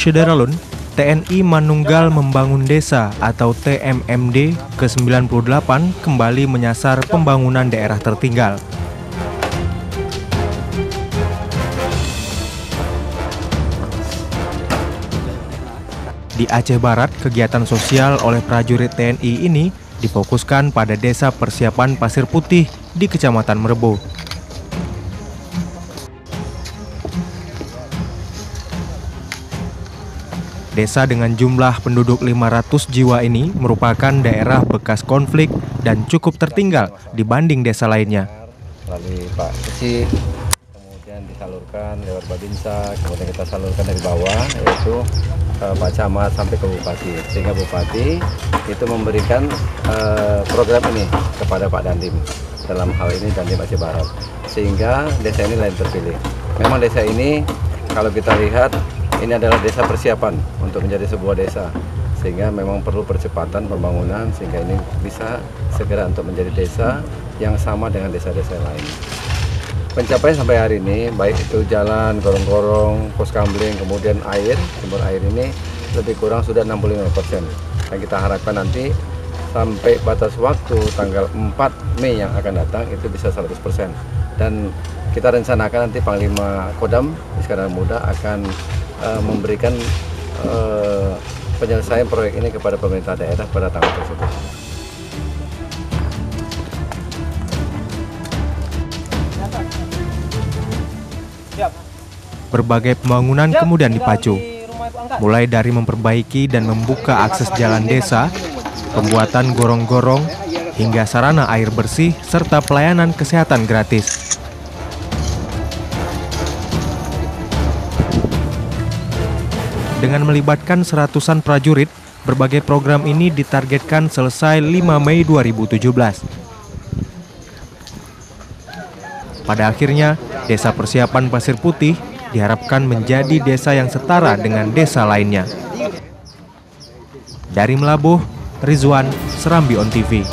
Syederalun, TNI Manunggal Membangun Desa atau TMMD ke-98 kembali menyasar pembangunan daerah tertinggal. Di Aceh Barat, kegiatan sosial oleh prajurit TNI ini difokuskan pada Desa Persiapan Pasir Putih di Kecamatan Merbau. Desa dengan jumlah penduduk 500 jiwa ini merupakan daerah bekas konflik dan cukup tertinggal dibanding desa lainnya. Melalui Pak Kecil, kemudian disalurkan lewat Babinsa, kemudian kita salurkan dari bawah, yaitu Pak Camat sampai ke Bupati. Sehingga Bupati itu memberikan program ini kepada Pak Dandim, dalam hal ini Dandim Aceh Barat. Sehingga desa ini lain terpilih. Memang desa ini kalau kita lihat, ini adalah desa persiapan untuk menjadi sebuah desa, sehingga memang perlu percepatan pembangunan sehingga ini bisa segera untuk menjadi desa yang sama dengan desa-desa lain. Pencapaian sampai hari ini, baik itu jalan, gorong-gorong, pos kamling, kemudian air, sumber air ini lebih kurang sudah 65%. Dan kita harapkan nanti sampai batas waktu tanggal 4 Mei yang akan datang itu bisa 100%. Dan kita rencanakan nanti Panglima Kodam Iskandar Muda akan memberikan penyelesaian proyek ini kepada pemerintah daerah pada tanggal tersebut. Berbagai pembangunan kemudian dipacu, mulai dari memperbaiki dan membuka akses jalan desa, pembuatan gorong-gorong, hingga sarana air bersih serta pelayanan kesehatan gratis. Dengan melibatkan seratusan prajurit, berbagai program ini ditargetkan selesai 5 Mei 2017. Pada akhirnya, Desa Persiapan Pasir Putih diharapkan menjadi desa yang setara dengan desa lainnya. Dari Melabuh, Rizwan, Serambi On TV.